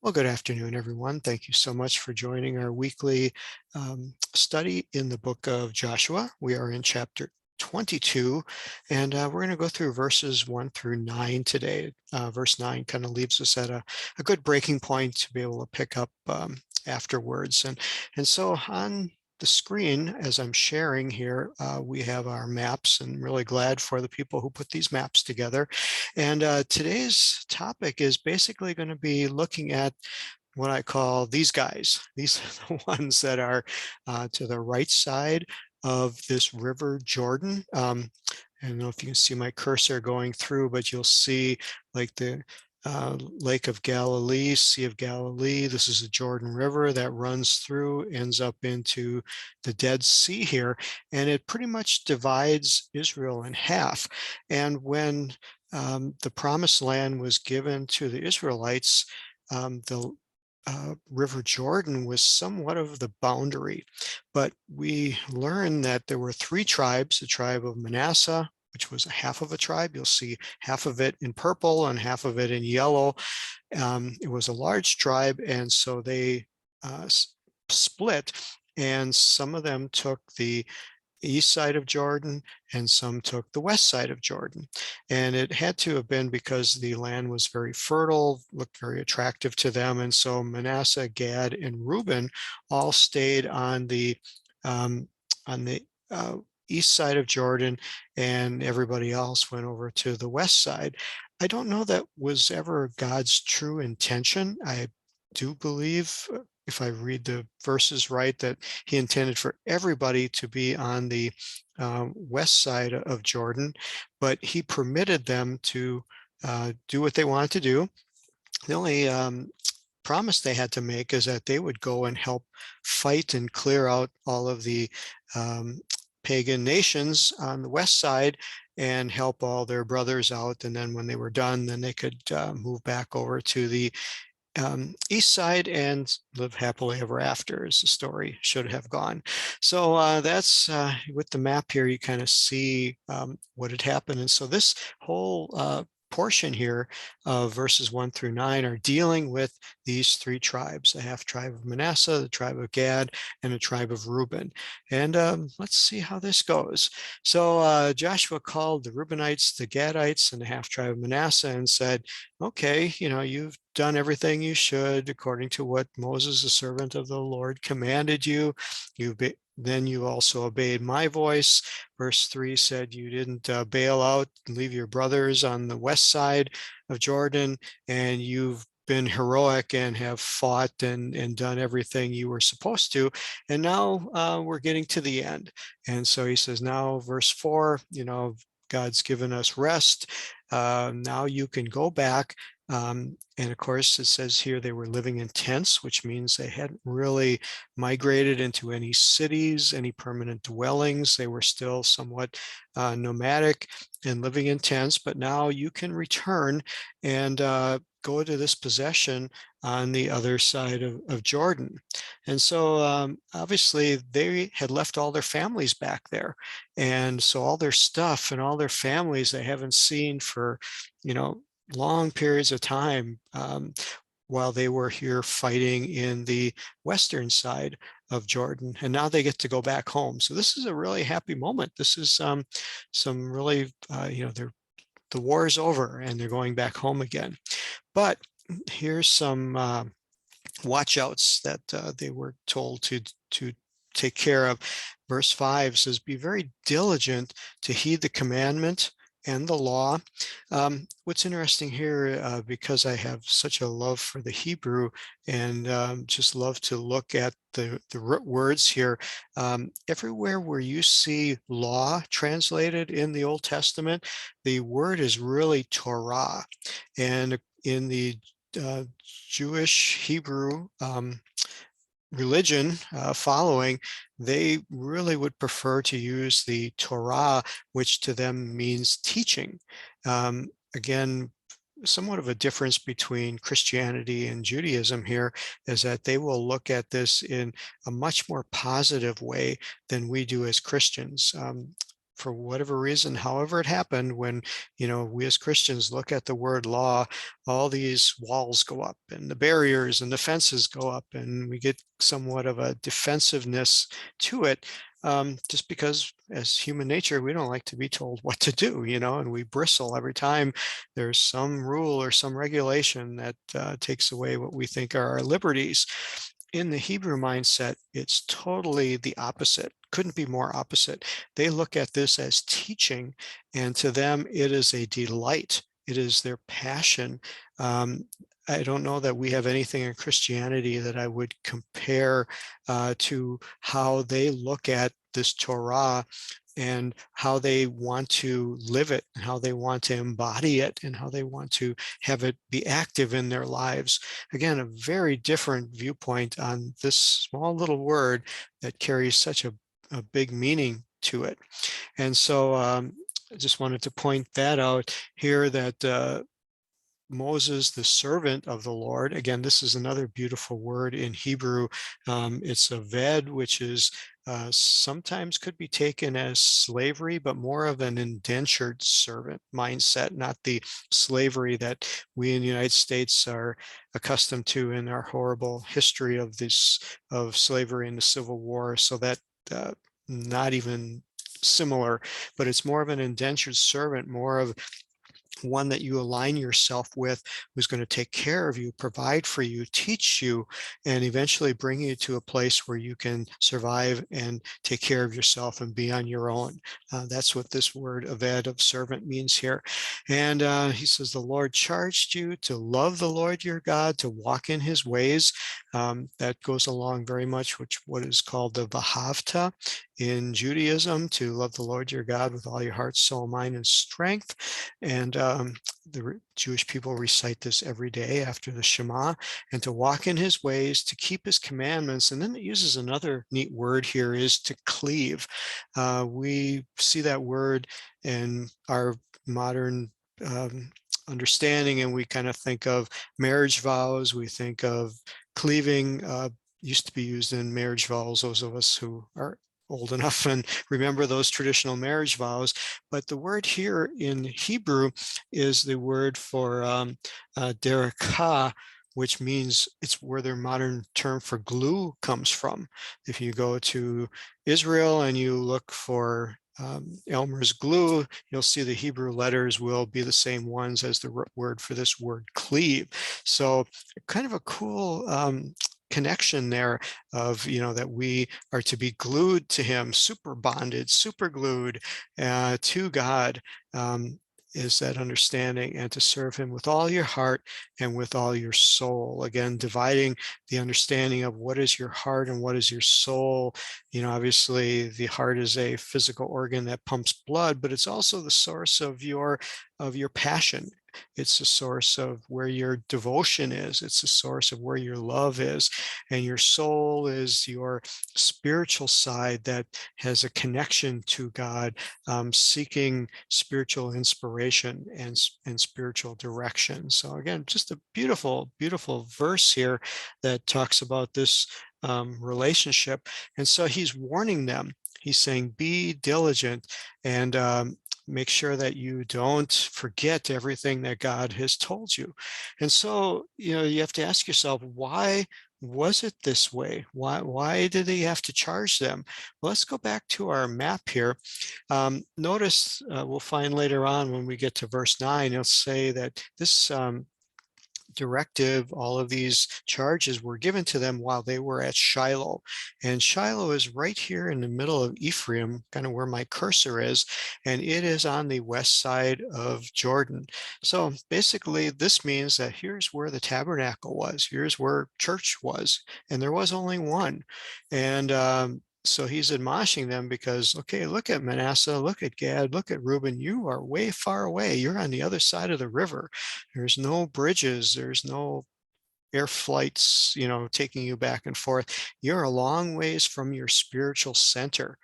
Well, good afternoon, everyone. Thank you so much for joining our weekly study in the book of Joshua. We are in chapter 22, and we're going to go through verses 1 through 9 today. Verse 9 kind of leaves us at a good breaking point to be able to pick up afterwards. And so on the screen, as I'm sharing here, we have our maps, and really glad for the people who put these maps together. And today's topic is basically going to be looking at what I call these guys. These are the ones that are to the right side of this river Jordan. I don't know if you can see my cursor going through, but you'll see like the Lake of Galilee, Sea of Galilee. This is the Jordan River that runs through, ends up into the Dead Sea here, and it pretty much divides Israel in half. And when the promised land was given to the Israelites, the River Jordan was somewhat of the boundary, but we learned that there were three tribes: the tribe of Manasseh, which was a half of a tribe. You'll see half of it in purple and half of it in yellow. It was a large tribe, and so they split, and some of them took the east side of Jordan, and some took the west side of Jordan. And it had to have been because the land was very fertile, looked very attractive to them. And so Manasseh, Gad, and Reuben all stayed um, on the east side of Jordan, and everybody else went over to the west side. I don't know that was ever God's true intention. I do believe, if I read the verses right, that he intended for everybody to be on the west side of Jordan, but he permitted them to do what they wanted to do. The only promise they had to make is that they would go and help fight and clear out all of the um, pagan nations on the west side and help all their brothers out. And then when they were done, then they could move back over to the east side and live happily ever after, as the story should have gone. So that's with the map here, you kind of see what had happened. And so this whole portion here of verses 1 through 9 are dealing with these three tribes: the half tribe of Manasseh, the tribe of Gad, and the tribe of Reuben. And let's see how this goes. So Joshua called the Reubenites, the Gadites, and the half tribe of Manasseh and said, okay, you've done everything you should according to what Moses, the servant of the Lord, commanded you. Then you also obeyed my voice. Verse 3 said you didn't bail out and leave your brothers on the west side of Jordan, and you've been heroic and have fought and done everything you were supposed to. And now we're getting to the end. And so he says, now verse 4, God's given us rest. Now you can go back. And of course, it says here they were living in tents, which means they hadn't really migrated into any cities, any permanent dwellings. They were still somewhat nomadic and living in tents, but now you can return and go to this possession on the other side of Jordan. And so obviously they had left all their families back there. And so all their stuff and all their families they haven't seen for, long periods of time while they were here fighting in the western side of Jordan. And now they get to go back home. So this is a really happy moment. This is some really, the war is over and they're going back home again. But here's some watch outs that they were told to take care of. Verse 5 says, be very diligent to heed the commandment and the law. What's interesting here, because I have such a love for the Hebrew and just love to look at the words here, everywhere where you see law translated in the Old Testament, the word is really Torah. And in the Jewish Hebrew religion following, they really would prefer to use the Torah, which to them means teaching. Again, somewhat of a difference between Christianity and Judaism here is that they will look at this in a much more positive way than we do as Christians. for whatever reason, however it happened, when, we as Christians look at the word law, all these walls go up and the barriers and the fences go up, and we get somewhat of a defensiveness to it, just because as human nature, we don't like to be told what to do, and we bristle every time there's some rule or some regulation that takes away what we think are our liberties. In the Hebrew mindset, it's totally the opposite. Couldn't be more opposite. They look at this as teaching, and to them, it is a delight. It is their passion. I don't know that we have anything in Christianity that I would compare to how they look at this Torah and how they want to live it, and how they want to embody it, and how they want to have it be active in their lives. Again, a very different viewpoint on this small little word that carries such a big meaning to it. And so I just wanted to point that out here, that Moses, the servant of the Lord. Again, this is another beautiful word in Hebrew. It's aved, which is sometimes could be taken as slavery, but more of an indentured servant mindset, not the slavery that we in the United States are accustomed to in our horrible history of slavery in the Civil War. So that not even similar, but it's more of an indentured servant, more of one that you align yourself with, who's going to take care of you, provide for you, teach you, and eventually bring you to a place where you can survive and take care of yourself and be on your own. That's what this word aved, of servant, means here. And he says, the Lord charged you to love the Lord your God, to walk in his ways. That goes along very much with what is called the Vahavta in Judaism, to love the Lord your God with all your heart, soul, mind, and strength. And the Jewish people recite this every day after the Shema, and to walk in his ways, to keep his commandments. And then it uses another neat word here, is to cleave. We see that word in our modern understanding, and we kind of think of marriage vows. We think of cleaving, used to be used in marriage vows, those of us who are old enough and remember those traditional marriage vows. But the word here in Hebrew is the word for derekah, which means it's where their modern term for glue comes from. If you go to Israel and you look for Elmer's glue, you'll see the Hebrew letters will be the same ones as the word for this word cleave. So kind of a cool connection there of, that we are to be glued to him, super bonded, super glued to God, is that understanding, and to serve him with all your heart and with all your soul. Again, dividing the understanding of what is your heart and what is your soul. Obviously the heart is a physical organ that pumps blood, but it's also the source of your passion. It's the source of where your devotion is. It's the source of where your love is. And your soul is your spiritual side that has a connection to God, seeking spiritual inspiration and spiritual direction. So again, just a beautiful, beautiful verse here that talks about this relationship. And so he's warning them. He's saying, be diligent and make sure that you don't forget everything that God has told you. And so, you have to ask yourself, why was it this way? Why did he have to charge them? Well, let's go back to our map here. Notice we'll find later on when we get to verse 9, it'll say that this directive, all of these charges were given to them while they were at Shiloh. And Shiloh is right here in the middle of Ephraim, kind of where my cursor is, and it is on the west side of Jordan. So basically this means that here's where the tabernacle was, here's where church was, and there was only one. And so he's admonishing them because, okay, look at Manasseh, look at Gad, look at Reuben, you are way far away. You're on the other side of the river. There's no bridges, there's no air flights, taking you back and forth. You're a long ways from your spiritual center.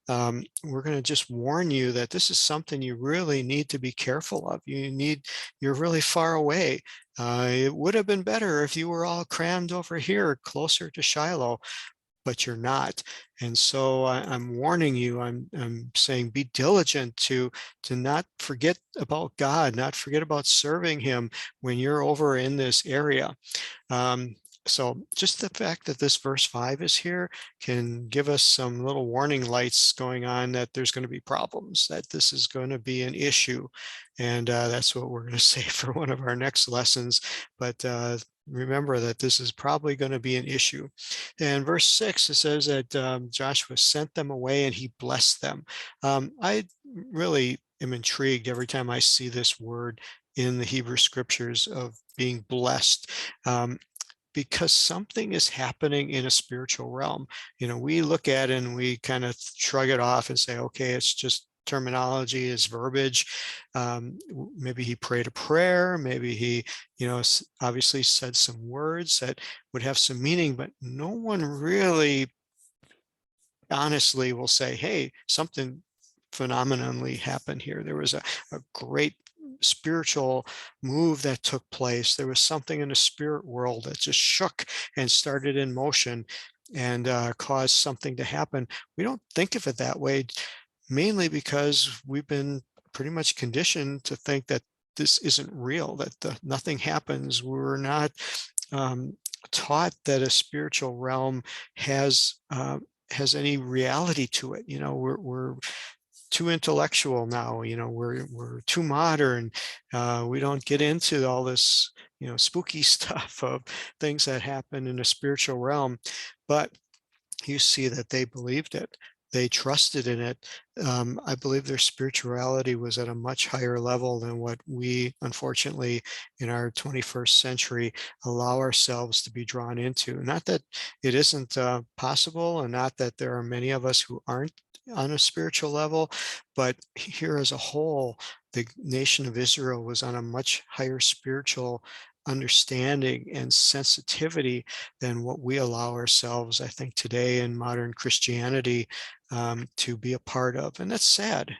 We're going to just warn you that this is something you really need to be careful of. You're really far away. It would have been better if you were all crammed over here closer to Shiloh. but you're not. And so I'm warning you, I'm saying be diligent to not forget about God, not forget about serving him when you're over in this area. Um, so just the fact that this verse 5 is here can give us some little warning lights going on that there's going to be problems, that this is going to be an issue. And that's what we're going to say for one of our next lessons. But remember that this is probably going to be an issue. And verse 6, it says that Joshua sent them away and he blessed them. I really am intrigued every time I see this word in the Hebrew scriptures of being blessed. Um, because something is happening in a spiritual realm. We look at it and we kind of shrug it off and say, okay, it's just terminology, is verbiage. Maybe he prayed a prayer, maybe he, obviously said some words that would have some meaning, but no one really honestly will say, hey, something phenomenally happened here. There was a great spiritual move that took place. There was something in the spirit world that just shook and started in motion and caused something to happen. We don't think of it that way, mainly because we've been pretty much conditioned to think that this isn't real, that nothing happens. We're not um, taught that a spiritual realm has has any reality to it. We're too intellectual now. We're too modern. We don't get into all this spooky stuff of things that happen in the spiritual realm, but you see that they believed it. They trusted in it. I believe their spirituality was at a much higher level than what we, unfortunately, in our 21st century, allow ourselves to be drawn into. Not that it isn't possible, and not that there are many of us who aren't on a spiritual level, but here as a whole, the nation of Israel was on a much higher spiritual understanding and sensitivity than what we allow ourselves, I think, today in modern Christianity to be a part of. And that's sad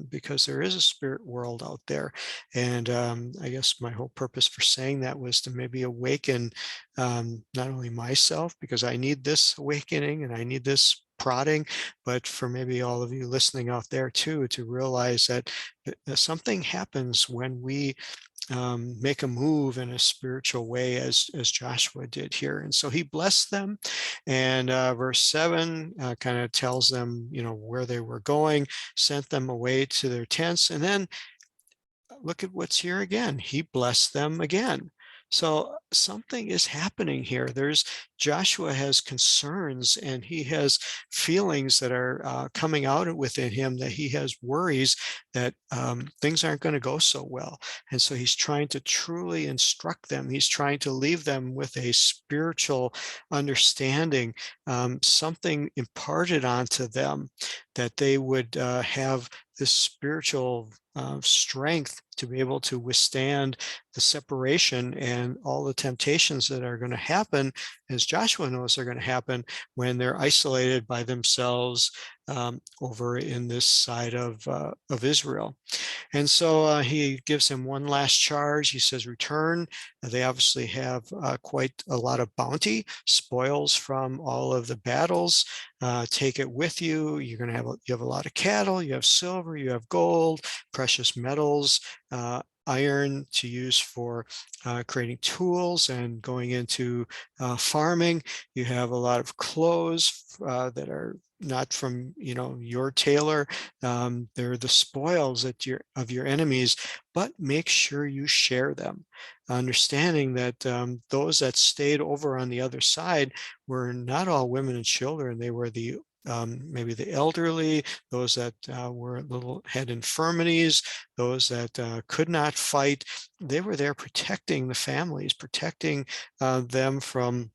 because there is a spirit world out there. And I guess my whole purpose for saying that was to maybe awaken not only myself, because I need this awakening and I need this prodding, but for maybe all of you listening out there too, to realize that something happens when we make a move in a spiritual way as Joshua did here. And so he blessed them. And verse 7 kind of tells them, where they were going, sent them away to their tents. And then look at what's here again. He blessed them again. So something is happening here. Joshua has concerns and he has feelings that are coming out within him, that he has worries that things aren't going to go so well. And so he's trying to truly instruct them. He's trying to leave them with a spiritual understanding, something imparted onto them, that they would have this spiritual strength to be able to withstand the separation and all the temptations that are going to happen, as Joshua knows are going to happen when they're isolated by themselves over in this side of Israel. And so he gives him one last charge. He says, return. They obviously have quite a lot of bounty, spoils from all of the battles. Take it with you. You have a lot of cattle, you have silver, you have gold, precious metals, iron to use for creating tools and going into farming. You have a lot of clothes that are not from your tailor. They're the spoils of your enemies, but make sure you share them, understanding that those that stayed over on the other side were not all women and children. They were maybe the elderly, those that had infirmities, those that could not fight. They were there protecting the families, protecting them from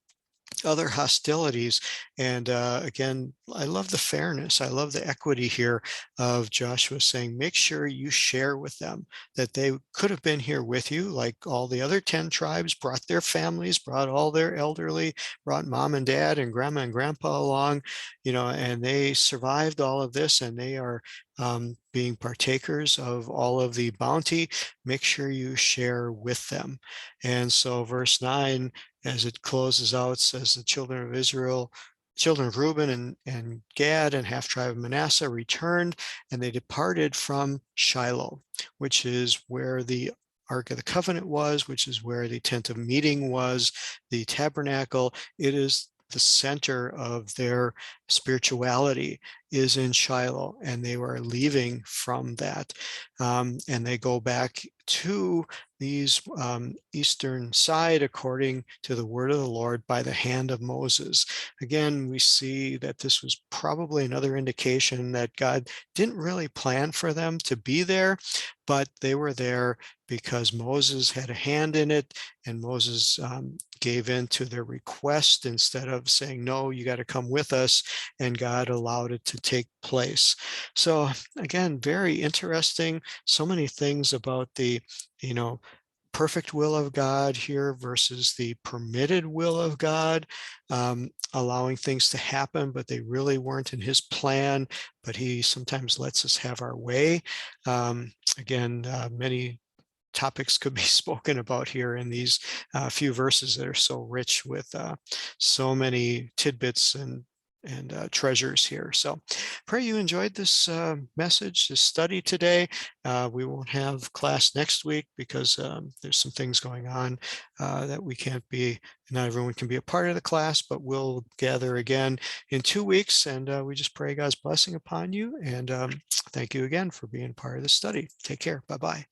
other hostilities. And again, I love the fairness. I love the equity here of Joshua saying, make sure you share with them, that they could have been here with you, like all the other 10 tribes brought their families, brought all their elderly, brought mom and dad and grandma and grandpa along, and they survived all of this, and they are being partakers of all of the bounty. Make sure you share with them. And so verse 9, as it closes out, says the children of Israel children of Reuben and Gad and half tribe of Manasseh returned, and they departed from Shiloh, which is where the Ark of the Covenant was, which is where the tent of meeting was, the tabernacle. It is the center of their spirituality is in Shiloh, and they were leaving from that. And they go back to these eastern side according to the word of the Lord by the hand of Moses. Again, we see that this was probably another indication that God didn't really plan for them to be there, but they were there because Moses had a hand in it, and Moses gave in to their request instead of saying, no, you got to come with us, and God allowed it to take place. So again, very interesting. So many things about the, perfect will of God here versus the permitted will of God, allowing things to happen, but they really weren't in his plan, but he sometimes lets us have our way. Again, many topics could be spoken about here in these few verses that are so rich with so many tidbits and treasures here. So pray you enjoyed this message, this study today. We won't have class next week because there's some things going on that we can't be, not everyone can be a part of the class, but we'll gather again in 2 weeks, and we just pray God's blessing upon you. And thank you again for being part of the study. Take care. Bye-bye.